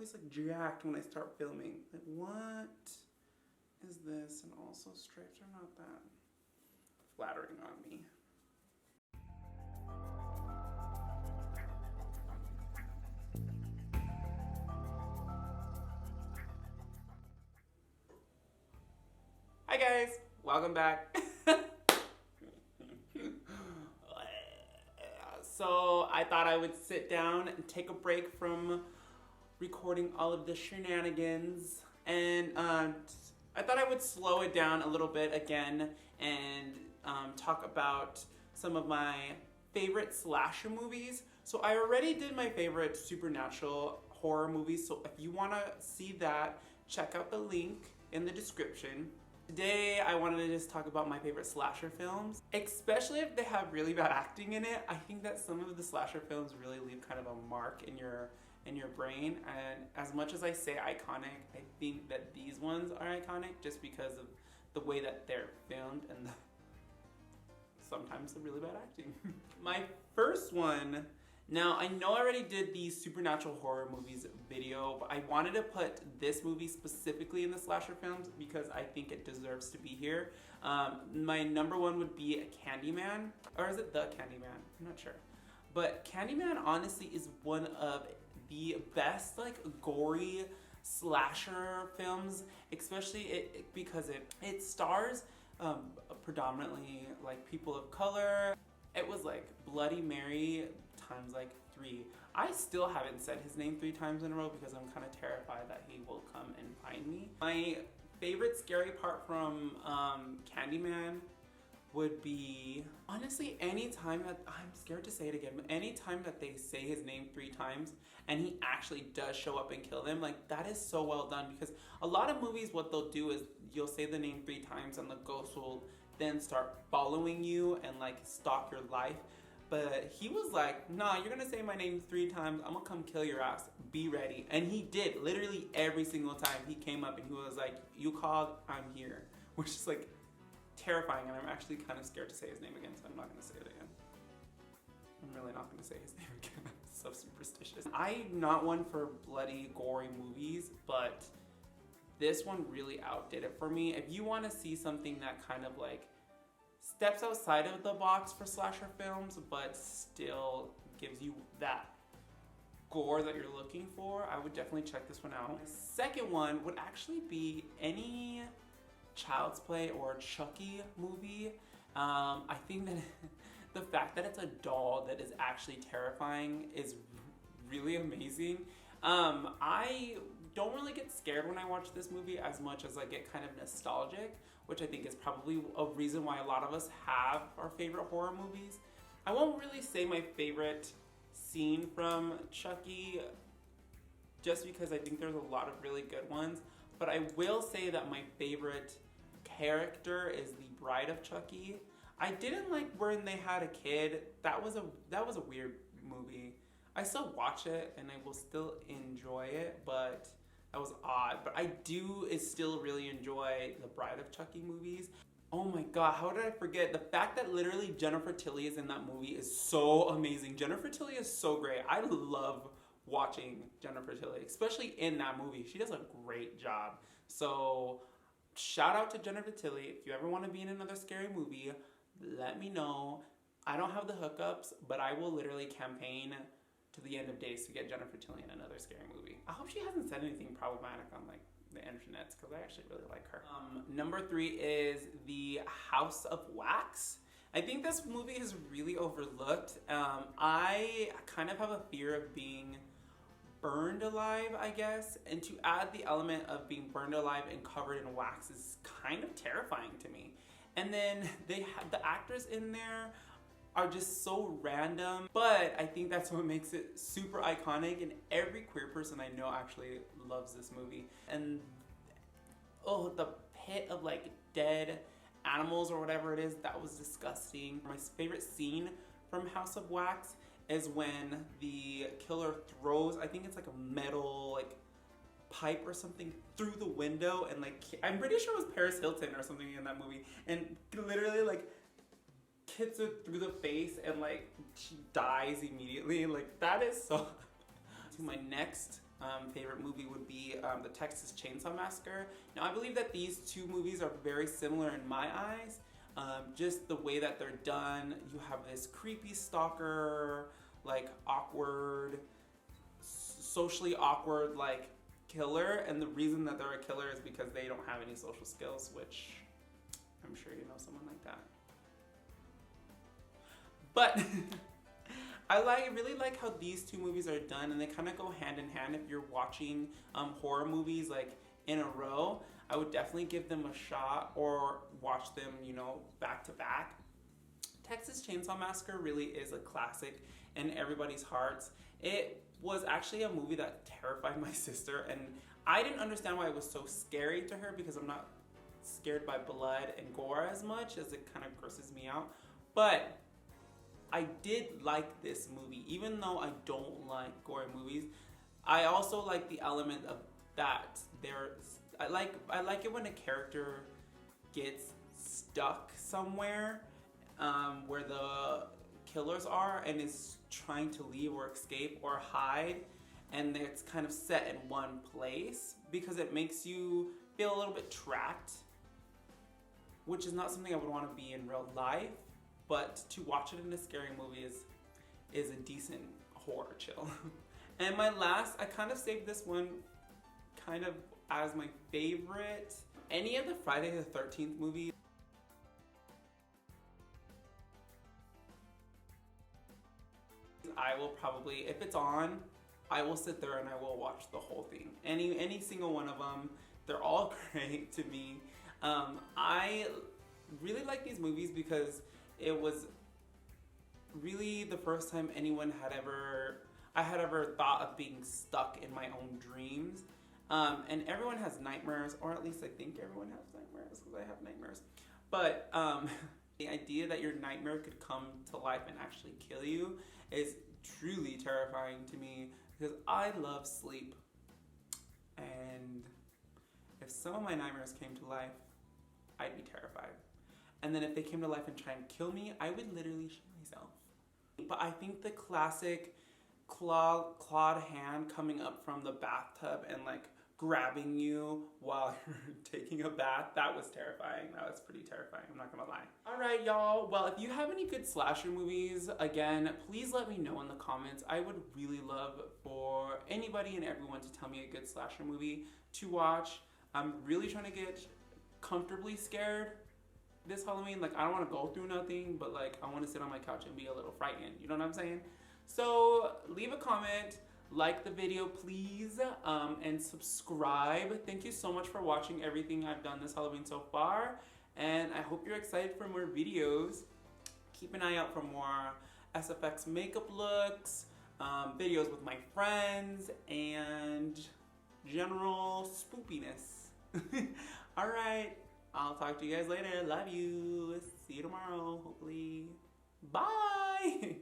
always like jacked when I start filming. Like, what is this? And also stripes are not that flattering on me. Hi guys, welcome back. So I thought I would sit down and take a break from recording all of the shenanigans, and I thought I would slow it down a little bit again and talk about some of my favorite slasher movies. So I already did my favorite supernatural horror movies, so if you want to see that, check out the link in the description. Today, I wanted to just talk about my favorite slasher films, especially if they have really bad acting in it. I think that some of the slasher films really leave kind of a mark in your brain, and as much as I say iconic, I think that these ones are iconic just because of the way that they're filmed and sometimes the really bad acting. My first one, now I know I already did the supernatural horror movies video, but I wanted to put this movie specifically in the slasher films because I think it deserves to be here. My number one would be Candyman, or is it The Candyman? I'm not sure. But Candyman honestly is one of the best like gory slasher films, especially because it stars predominantly like people of color. It was like Bloody Mary times like 3. I still haven't said his name 3 times in a row because I'm kind of terrified that he will come and find me. My favorite scary part from Candyman would be, honestly, anytime that, I'm scared to say it again, but anytime that they say his name 3 times and he actually does show up and kill them, like that is so well done, because a lot of movies, what they'll do is you'll say the name 3 times and the ghost will then start following you and like stalk your life. But he was like, nah, you're gonna say my name 3 times, I'm gonna come kill your ass, be ready. And he did, literally every single time he came up and he was like, you called, I'm here. Which is like terrifying, and I'm actually kind of scared to say his name again, so I'm not gonna say it again. I'm really not gonna say his name again, I'm so superstitious. I'm not one for bloody, gory movies, but this one really outdid it for me. If you wanna see something that kind of like steps outside of the box for slasher films, but still gives you that gore that you're looking for, I would definitely check this one out. Second one would actually be any Child's Play or Chucky movie. I think that the fact that it's a doll that is actually terrifying is really amazing. I don't really get scared when I watch this movie as much as I get kind of nostalgic, which I think is probably a reason why a lot of us have our favorite horror movies. I won't really say my favorite scene from Chucky, just because I think there's a lot of really good ones, but I will say that my favorite character is the bride of Chucky. I didn't like when they had a kid. That was a weird movie. I still watch it and I will still enjoy it, but that was odd. But I do still really enjoy the Bride of Chucky movies. Oh my god, how did I forget? The fact that literally Jennifer Tilly is in that movie is so amazing. Jennifer Tilly is so great. I love watching Jennifer Tilly, especially in that movie. She does a great job. So shout out to Jennifer Tilly. If you ever want to be in another scary movie, let me know. I don't have the hookups, but I will literally campaign to the end of days to get Jennifer Tilly in another scary movie. I hope she hasn't said anything problematic on like the internet, because I actually really like her. Number 3 is The House of Wax. I think this movie is really overlooked. I kind of have a fear of being burned alive, I guess, and to add the element of being burned alive and covered in wax is kind of terrifying to me. And then they have the actors in there are just so random, but I think that's what makes it super iconic, and every queer person I know actually loves this movie. And oh, the pit of like dead animals or whatever it is, that was disgusting. My favorite scene from House of Wax is when the killer throws, I think it's like a metal like pipe or something through the window, and like I'm pretty sure it was Paris Hilton or something in that movie, and literally like hits her through the face and like she dies immediately. Like that is so to my next favorite movie would be the Texas Chainsaw Massacre. Now, I believe that these two movies are very similar in my eyes. Just the way that they're done. You have this creepy stalker, like awkward, socially awkward, like killer, and the reason that they're a killer is because they don't have any social skills, which I'm sure you know someone like that. But I really like how these two movies are done, and they kind of go hand in hand. If you're watching horror movies like in a row, I would definitely give them a shot or watch them, you know, back to back. Texas Chainsaw Massacre really is a classic in everybody's hearts. It was actually a movie that terrified my sister, and I didn't understand why it was so scary to her because I'm not scared by blood and gore as much, as it kind of grosses me out. But I did like this movie, even though I don't like gory movies. I also like the element of that I like it when a character gets stuck somewhere where the killers are and is trying to leave or escape or hide, and it's kind of set in one place, because it makes you feel a little bit trapped, which is not something I would want to be in real life, but to watch it in a scary movie is a decent horror chill. And my last, I kind of saved this one kind of as my favorite. Any of the Friday the 13th movies, I will probably, if it's on, I will sit there and I will watch the whole thing. Any single one of them. They're all great to me. I really like these movies because it was really the first time I had ever thought of being stuck in my own dreams. And everyone has nightmares, or at least I think everyone has nightmares, because I have nightmares. But the idea that your nightmare could come to life and actually kill you is truly terrifying to me, because I love sleep. And if some of my nightmares came to life, I'd be terrified. And then if they came to life and tried and kill me, I would literally shoot myself. But I think the classic clawed hand coming up from the bathtub and like grabbing you while you're taking a bath, that was terrifying. That was pretty terrifying, I'm not gonna lie. All right, y'all. Well, if you have any good slasher movies, again, please let me know in the comments. I would really love for anybody and everyone to tell me a good slasher movie to watch. I'm really trying to get comfortably scared this Halloween. Like, I don't want to go through nothing, but like, I want to sit on my couch and be a little frightened. You know what I'm saying? So leave a comment, like the video please, and subscribe. Thank you so much for watching everything I've done this Halloween so far, and I hope you're excited for more videos. Keep an eye out for more SFX makeup looks, videos with my friends, and general spoopiness. All right, I'll talk to you guys later. Love you. See you tomorrow, hopefully. Bye.